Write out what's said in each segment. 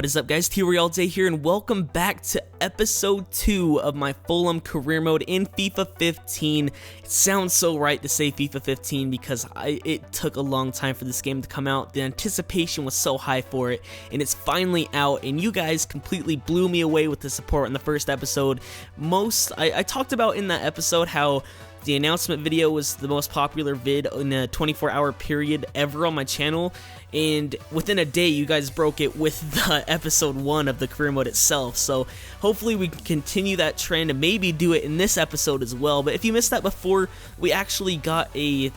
What is up, guys? TRayALLDay here, and welcome back to episode 2 of my Fulham career mode in FIFA 15. It sounds so right to say FIFA 15 because it took a long time for this game to come out. The anticipation was so high for it, and it's finally out, and you guys completely blew me away with the support in the first episode. I talked about in that episode how the announcement video was the most popular vid in a 24-hour period ever on my channel, and within a day you guys broke it with the episode 1 of the career mode itself. So hopefully we can continue that trend and maybe do it in this episode as well. But if you missed that before, we actually got a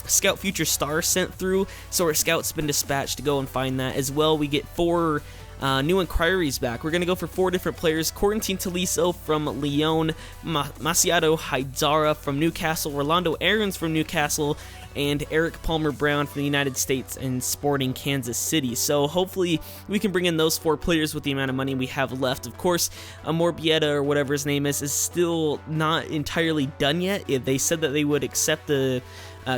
Scout Future Star sent through, so our scout's been dispatched to go and find that as well. We get 4 new inquiries back. We're going to go for 4 different players: Quarantine Tolisso from Lyon, Masciado Haidara from Newcastle, Rolando Aarons from Newcastle, and Eric Palmer Brown from the United States and Sporting Kansas City. So hopefully we can bring in those 4 players with the amount of money we have left. Of course, Morbietta, or whatever his name is still not entirely done yet. They said that they would accept the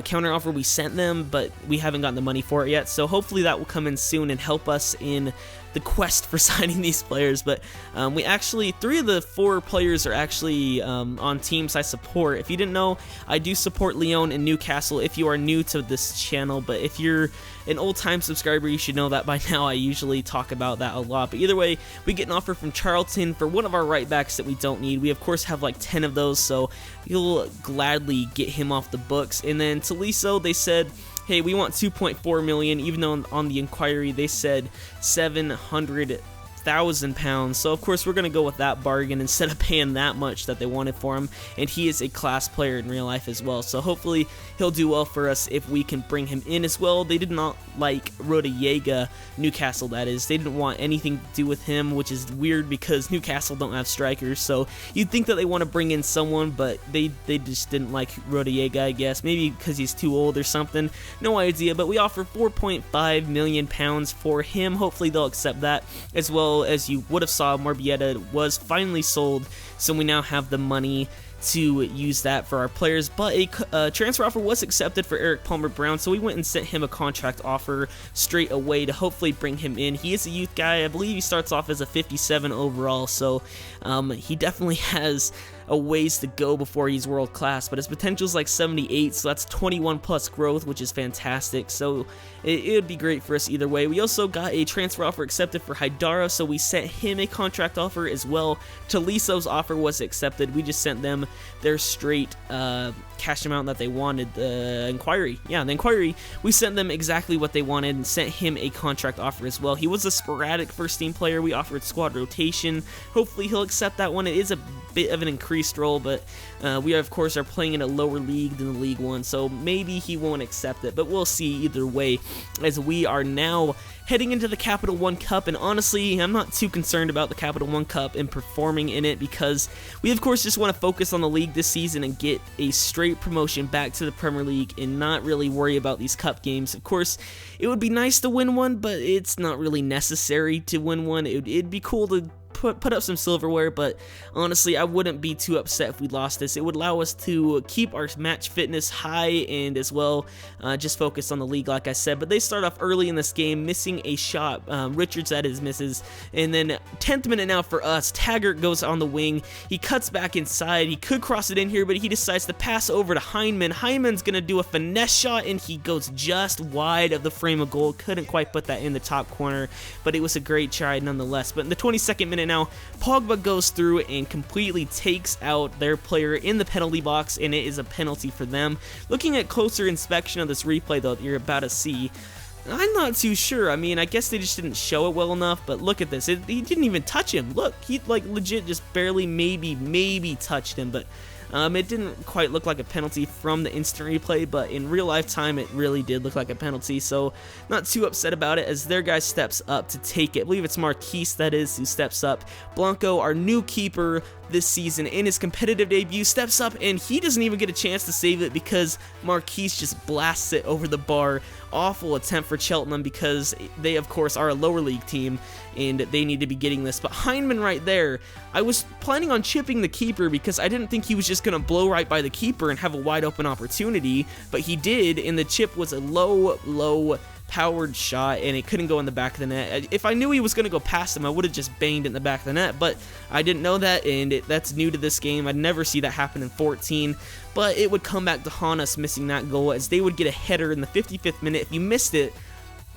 counter offer we sent them, but we haven't gotten the money for it yet, so hopefully that will come in soon and help us in the quest for signing these players. But we actually, 3 of the 4 players are actually on teams I support. If you didn't know, I do support Lyon and Newcastle if you are new to this channel, but if you're an old-time subscriber, you should know that by now. I usually talk about that a lot. But either way, we get an offer from Charlton for one of our right backs that we don't need. We of course have like 10 of those, so you'll gladly get him off the books. And then Tolisso, they said, hey, we want 2.4 million, even though on the inquiry they said 700,000 pounds. So of course we're going to go with that bargain instead of paying that much that they wanted for him, and he is a class player in real life as well, so hopefully he'll do well for us if we can bring him in as well. They did not like Rodallega, Newcastle that is. They didn't want anything to do with him, which is weird because Newcastle don't have strikers, so you'd think that they want to bring in someone, but they just didn't like Rodallega, I guess, maybe because he's too old or something, no idea. But we offer 4.5 million pounds for him. Hopefully they'll accept that as well. As you would have saw, Morbietta was finally sold, so we now have the money to use that for our players. But a transfer offer was accepted for Eric Palmer Brown, so we went and sent him a contract offer straight away to hopefully bring him in. He is a youth guy. I believe he starts off as a 57 overall, so he definitely has a ways to go before he's world class, but his potential is like 78, so that's 21 plus growth, which is fantastic. So it would be great for us either way. We also got a transfer offer accepted for Haidara, so we sent him a contract offer as well. Tolisso's offer was accepted. We just sent them their straight cash amount that they wanted. The inquiry, we sent them exactly what they wanted and sent him a contract offer as well. He was a sporadic first team player. We offered squad rotation. Hopefully he'll accept that one. It is a bit of an increased role, but we of course are playing in a lower league than the League One, so maybe he won't accept it, but we'll see either way, as we are now heading into the Capital One Cup. And honestly, I'm not too concerned about the Capital One Cup and performing in it, because we of course just want to focus on the league this season and get a straight promotion back to the Premier League and not really worry about these cup games. Of course, it would be nice to win one, but it's not really necessary to win one. It'd be cool to put up some silverware, but honestly I wouldn't be too upset if we lost this. It would allow us to keep our match fitness high and as well just focus on the league, like I said. But they start off early in this game missing a shot. Richards, that is, misses, and then 10th minute now for us, Taggart goes on the wing, he cuts back inside, he could cross it in here, but he decides to pass over to Heinemann. Heinemann's gonna do a finesse shot and he goes just wide of the frame of goal. Couldn't quite put that in the top corner, but it was a great try nonetheless. But in the 22nd minute now, Pogba goes through and completely takes out their player in the penalty box, and it is a penalty for them. Looking at closer inspection of this replay though that you're about to see, I'm not too sure. I mean, I guess they just didn't show it well enough, but look at this. He didn't even touch him. Look, he like legit just barely maybe touched him, but it didn't quite look like a penalty from the instant replay, but in real life time it really did look like a penalty, so not too upset about it as their guy steps up to take it. I believe it's Marquise, that is, who steps up. Blanco, our new keeper this season, in his competitive debut, steps up and he doesn't even get a chance to save it because Marquise just blasts it over the bar. Awful attempt for Cheltenham because they of course are a lower league team and they need to be getting this. But Heinemann right there, I was planning on chipping the keeper because I didn't think he was just going to blow right by the keeper and have a wide open opportunity, but he did, and the chip was a low powered shot, and it couldn't go in the back of the net. If I knew he was going to go past him, I would have just banged it in the back of the net, but I didn't know that, and that's new to this game. I'd never see that happen in 14, but it would come back to haunt us missing that goal, as they would get a header in the 55th minute. If you missed it,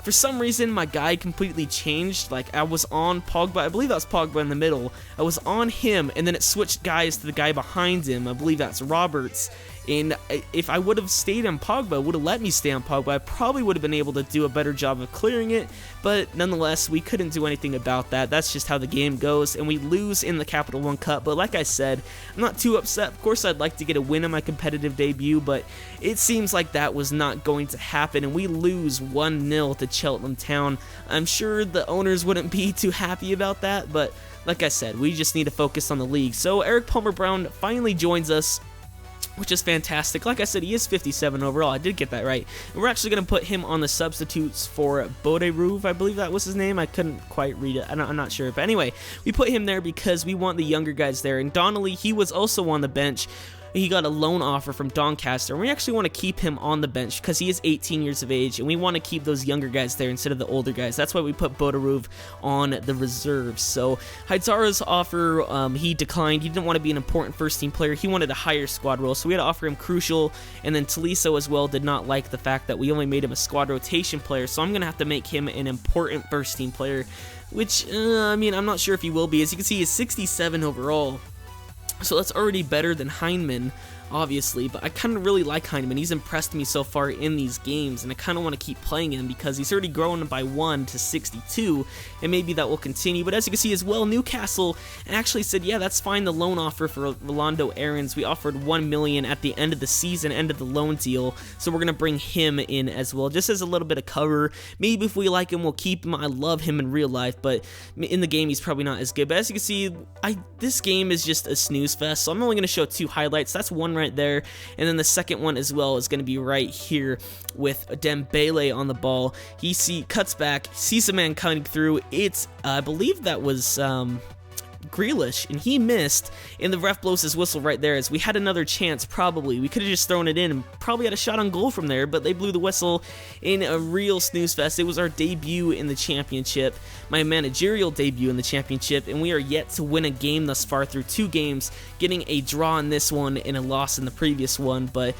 for some reason, my guy completely changed. Like, I was on Pogba. I believe that was Pogba in the middle. I was on him, and then it switched guys to the guy behind him. I believe that's Roberts. And if I would have stayed on Pogba, would have let me stay on Pogba, I probably would have been able to do a better job of clearing it. But nonetheless, we couldn't do anything about that. That's just how the game goes, and we lose in the Capital One Cup. But like I said, I'm not too upset. Of course, I'd like to get a win in my competitive debut, but it seems like that was not going to happen, and we lose 1-0 to Cheltenham Town. I'm sure the owners wouldn't be too happy about that, but like I said, we just need to focus on the league. So Eric Palmer-Brown finally joins us, which is fantastic. Like I said, he is 57 overall. I did get that right. And we're actually going to put him on the substitutes for Boderouve. I believe that was his name. I couldn't quite read it. I'm not sure. But anyway, we put him there because we want the younger guys there. And Donnelly, he was also on the bench. He got a loan offer from Doncaster, and we actually want to keep him on the bench because he is 18 years of age, and we want to keep those younger guys there instead of the older guys. That's why we put Boderouve on the reserves. So Haidzara's offer, he declined. He didn't want to be an important first-team player. He wanted a higher squad role, so we had to offer him crucial, and then Tolisso as well did not like the fact that we only made him a squad rotation player, so I'm going to have to make him an important first-team player, which, I mean, I'm not sure if he will be. As you can see, he's 67 overall. So that's already better than Heinemann, obviously, but I kind of really like Heinemann. He's impressed me so far in these games, and I kind of want to keep playing him because he's already grown by 1 to 62, and maybe that will continue. But as you can see as well, Newcastle actually said, yeah, that's fine, the loan offer for Rolando Aarons. We offered $1 million at the end of the season, end of the loan deal, so we're going to bring him in as well, just as a little bit of cover. Maybe if we like him, we'll keep him. I love him in real life, but in the game, he's probably not as good. But as you can see, this game is just a snooze fest, so I'm only going to show 2 highlights. That's one right there, and then the second one as well is going to be right here with Dembele on the ball. He cuts back, sees a man coming through. It's I believe that was Grealish, and he missed, and the ref blows his whistle right there, as we had another chance. Probably we could have just thrown it in and probably had a shot on goal from there, but they blew the whistle in a real snooze fest. It was our debut in the championship, my managerial debut in the championship, and we are yet to win a game thus far through 2 games, getting a draw in this one and a loss in the previous one. But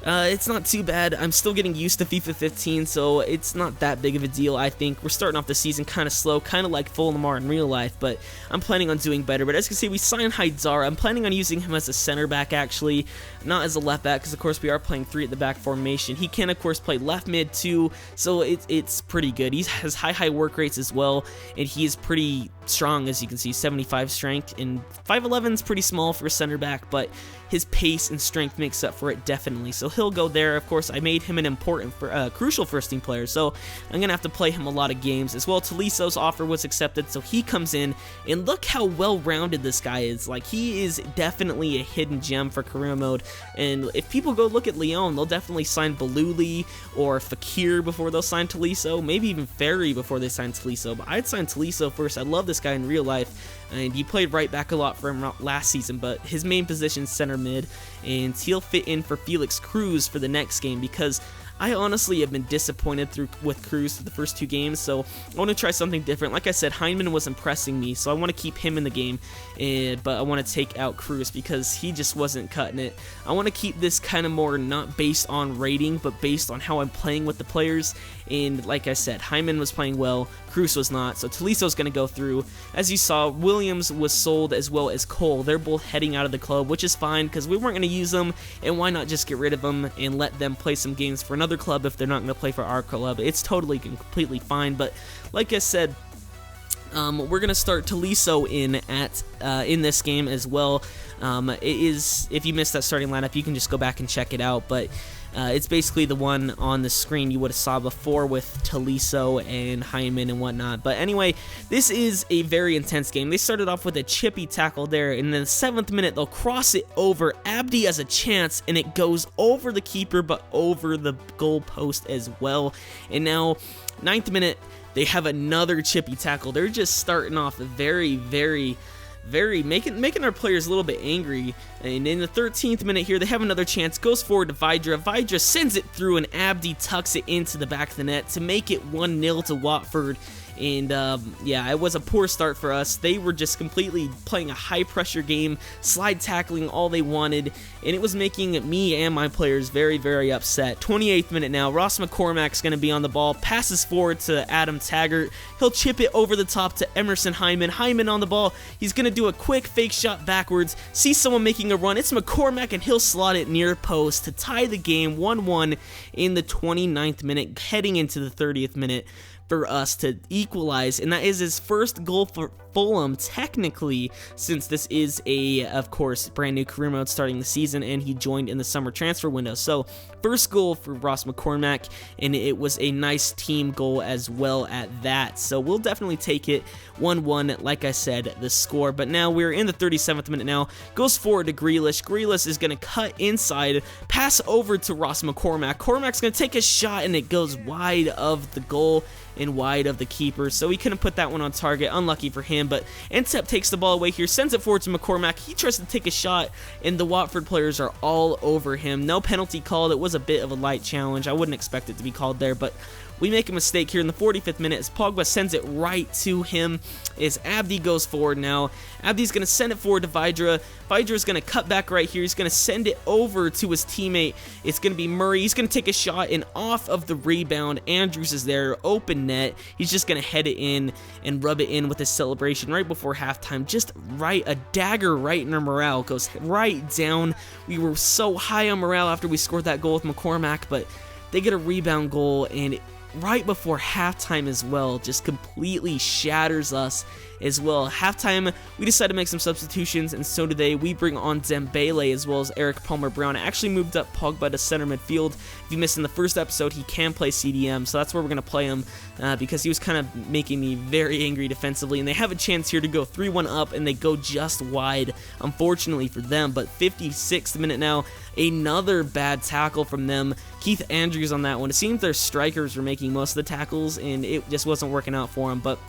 it's not too bad. I'm still getting used to FIFA 15, so it's not that big of a deal, I think. We're starting off the season kind of slow, kind of like Fulham are in real life, but I'm planning on doing better. But as you can see, we signed Haidzara. I'm planning on using him as a center back, actually, not as a left back, because of course we are playing 3 at the back formation. He can, of course, play left mid too, so it's pretty good. He has high work rates as well, and he is pretty strong, as you can see, 75 strength, and 5'11 is pretty small for a center back, but his pace and strength makes up for it definitely, so he'll go there. Of course, I made him an important, crucial first-team player, so I'm going to have to play him a lot of games. As well, Tolisso's offer was accepted, so he comes in, and look how well-rounded this guy is. Like, he is definitely a hidden gem for career mode, and if people go look at Lyon, they'll definitely sign Baluli or Fakir before they'll sign Tolisso, maybe even Ferry before they sign Tolisso, but I'd sign Tolisso first. I love this guy in real life, and he played right back a lot for him last season, but his main position is center mid, and he'll fit in for Felix Cruz for the next game, because I honestly have been disappointed with Cruz for the first 2 games, so I want to try something different. Like I said, Heinemann was impressing me, so I want to keep him in the game, but I want to take out Cruz because he just wasn't cutting it. I want to keep this kind of more not based on rating, but based on how I'm playing with the players, and like I said, Heinemann was playing well, Cruz was not, so Tolisso's going to go through. As you saw, Williams was sold as well as Cole. They're both heading out of the club, which is fine because we weren't going to use them, and why not just get rid of them and let them play some games for another club if they're not going to play for our club. It's totally and completely fine, but like I said, we're going to start Tolisso in this game as well. It is, if you missed that starting lineup, you can just go back and check it out, but it's basically the one on the screen you would have saw before with Tolisso and Hyman and whatnot. But anyway, this is a very intense game. They started off with a chippy tackle there, and in the 7th minute, they'll cross it over. Abdi has a chance, and it goes over the keeper, but over the goal post as well. And now, 9th minute, they have another chippy tackle. They're just starting off very, very making our players a little bit angry. And in the 13th minute here, they have another chance. Goes forward to Vydra. Vydra sends it through, and Abdi tucks it into the back of the net to make it 1-0 to Watford. And yeah, it was a poor start for us. They were just completely playing a high-pressure game, slide tackling all they wanted, and it was making me and my players very, very upset. 28th minute now, Ross McCormack's going to be on the ball, passes forward to Adam Taggart. He'll chip it over the top to Emerson Hyman. Hyman on the ball. He's going to do a quick fake shot backwards, see someone making a run. It's McCormack, and he'll slot it near post to tie the game 1-1 in the 29th minute, heading into the 30th minute for us to equalize, and that is his first goal for Fulham, technically, since this is of course, brand new career mode starting the season, and he joined in the summer transfer window. So, first goal for Ross McCormack, and it was a nice team goal as well at that. So, we'll definitely take it 1-1, like I said, the score. But now we're in the 37th minute now. Goes forward to Grealish. Grealish is going to cut inside, pass over to Ross McCormack. Cormac's going to take a shot, and it goes wide of the goal and wide of the keeper, so he couldn't put that one on target. Unlucky for him, but Ntep takes the ball away here, sends it forward to McCormack. He tries to take a shot, and the Watford players are all over him. No penalty called. It was a bit of a light challenge. I wouldn't expect it to be called there, but we make a mistake here in the 45th minute as Pogba sends it right to him as Abdi goes forward now. Abdi's going to send it forward to Vydra. Vydra's going to cut back right here. He's going to send it over to his teammate. It's going to be Murray. He's going to take a shot, and off of the rebound, Andrews is there, open net. He's just going to head it in and rub it in with his celebration right before halftime. Just right, a dagger right in our morale. Goes right down. We were so high on morale after we scored that goal with McCormack, but they get a rebound goal, and right before halftime as well, just completely shatters us as well. Halftime, we decided to make some substitutions, and so do they. We bring on Dembele as well as Eric Palmer-Brown. I actually moved up Pogba to center midfield. If you missed in the first episode, he can play CDM, so that's where we're going to play him because he was kind of making me very angry defensively, and they have a chance here to go 3-1 up, and they go just wide, unfortunately for them. But 56th minute now, another bad tackle from them. Keith Andrews on that one. It seems their strikers were making most of the tackles, and it just wasn't working out for them. But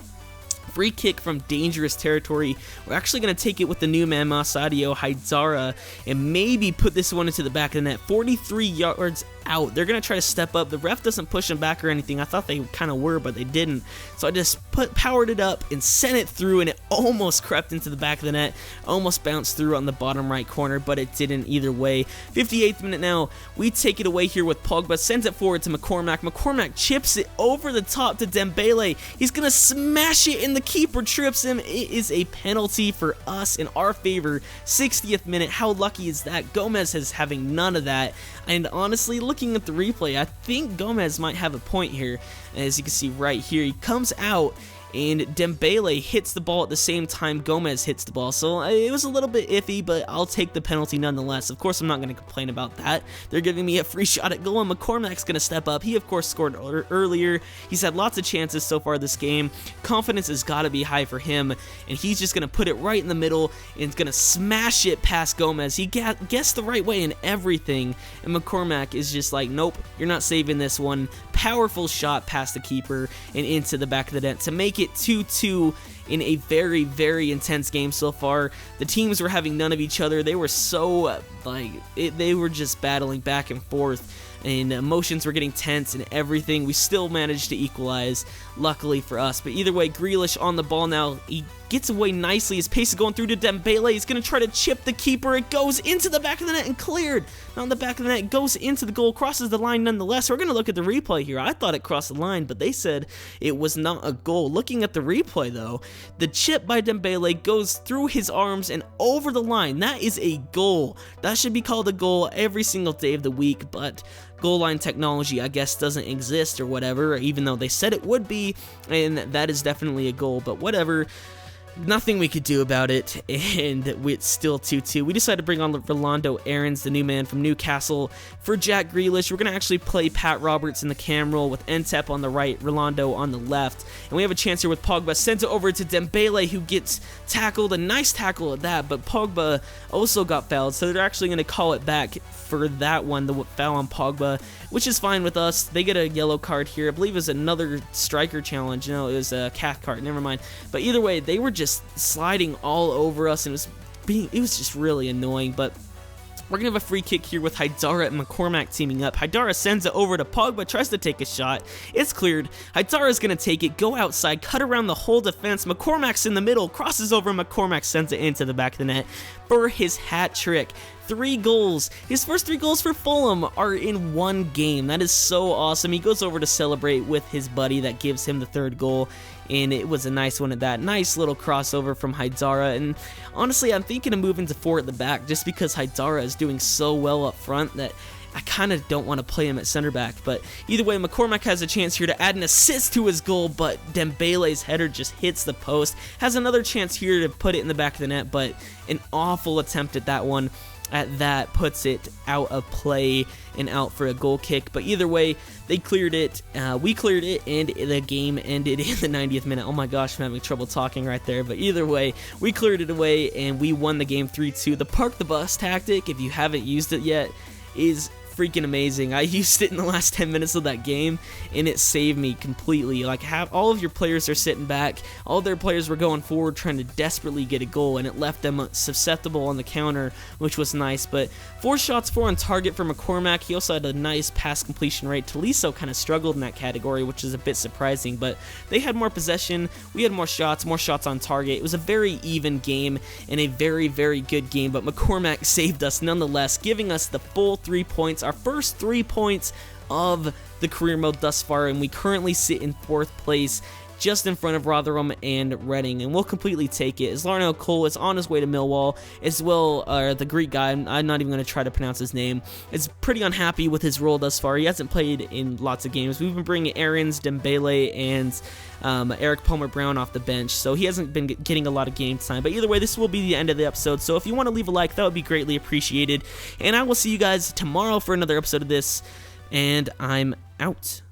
free kick from dangerous territory. We're actually going to take it with the new man, Masadio Haidara, and maybe put this one into the back of the net. 43 yards out. They're going to try to step up. The ref doesn't push them back or anything. I thought they kind of were, but they didn't. So I just powered it up and sent it through, and it almost crept into the back of the net. Almost bounced through on the bottom right corner, but it didn't either way. 58th minute now. We take it away here with Pogba. Sends it forward to McCormack. McCormack chips it over the top to Dembele. He's going to smash it, and the keeper trips him. It is a penalty for us in our favor. 60th minute. How lucky is that? Gomez is having none of that. And honestly, looking at the replay, I think Gomez might have a point here. As you can see right here, he comes out, and Dembele hits the ball at the same time Gomez hits the ball. So it was a little bit iffy, but I'll take the penalty nonetheless. Of course, I'm not going to complain about that. They're giving me a free shot at goal, and McCormack's going to step up. He, of course, scored earlier. He's had lots of chances so far this game. Confidence has got to be high for him, and he's just going to put it right in the middle and going to smash it past Gomez. He guessed the right way and everything, and McCormack is just like, nope, you're not saving this one. Powerful shot past the keeper and into the back of the net to make it 2-2 in a very, very intense game so far. The teams were having none of each other. They were so, they were just battling back and forth, and emotions were getting tense and everything. We still managed to equalize, luckily for us. But either way, Grealish on the ball now. He gets away nicely. His pace is going through to Dembele. He's going to try to chip the keeper. It goes into the back of the net and cleared. Not in the back of the net. It goes into the goal. Crosses the line nonetheless. We're going to look at the replay here. I thought it crossed the line, but they said it was not a goal. Looking at the replay, though, the chip by Dembele goes through his arms and over the line. That is a goal. That should be called a goal every single day of the week, but goal line technology, I guess, doesn't exist or whatever, even though they said it would be, and that is definitely a goal, but whatever. Nothing we could do about it, and it's still 2-2. We decided to bring on Rolando Aarons, the new man from Newcastle, for Jack Grealish. We're going to actually play Pat Roberts in the cam role with Ntep on the right, Rolando on the left. And we have a chance here with Pogba. Sent it over to Dembele, who gets tackled. A nice tackle at that, but Pogba also got fouled, so they're actually going to call it back for that one, the foul on Pogba, which is fine with us. They get a yellow card here. I believe it was another striker challenge. No, it was a Cath card. Never mind. But either way, they were just just sliding all over us, and it was just really annoying. But we're going to have a free kick here with Haidara and Mccormack teaming up. Haidara sends it over to Pogba, tries to take a shot. It's cleared. Haidara's going to take it, go outside, cut around the whole defense. McCormack's in the middle, crosses over. McCormack sends it into the back of the net for his hat trick. 3 goals. His first 3 goals for Fulham are in one game. That is so awesome. He goes over to celebrate with his buddy that gives him the 3rd goal, and it was a nice one at that. Nice little crossover from Haidara, and honestly, I'm thinking of moving to 4 at the back just because Haidara is doing so well up front that I kind of don't want to play him at center back. But either way, McCormack has a chance here to add an assist to his goal, but Dembele's header just hits the post. Has another chance here to put it in the back of the net, but an awful attempt at that one. That puts it out of play and out for a goal kick. But either way, they cleared it, we cleared it, and the game ended in the 90th minute. Oh my gosh, I'm having trouble talking right there. But either way, we cleared it away, and we won the game 3-2. The park the bus tactic, if you haven't used it yet, is freaking amazing. I used it in the last 10 minutes of that game, and it saved me completely. Like, all of your players are sitting back, all their players were going forward trying to desperately get a goal, and it left them susceptible on the counter, which was nice. But 4 shots, 4 on target for McCormack. He also had a nice pass completion rate. Tolisso kind of struggled in that category, which is a bit surprising, but they had more possession, we had more shots on target. It was a very even game and a very, very good game, but McCormack saved us nonetheless, giving us the full 3 points, our first 3 points of the career mode thus far, and we currently sit in 4th place, just in front of Rotherham and Reading, and we'll completely take it. As Larnell Cole is on his way to Millwall, as well, the Greek guy, I'm not even going to try to pronounce his name, is pretty unhappy with his role thus far. He hasn't played in lots of games. We've been bringing Aarons, Dembele, and Eric Palmer-Brown off the bench, so he hasn't been getting a lot of game time. But either way, this will be the end of the episode, so if you want to leave a like, that would be greatly appreciated, and I will see you guys tomorrow for another episode of this, and I'm out.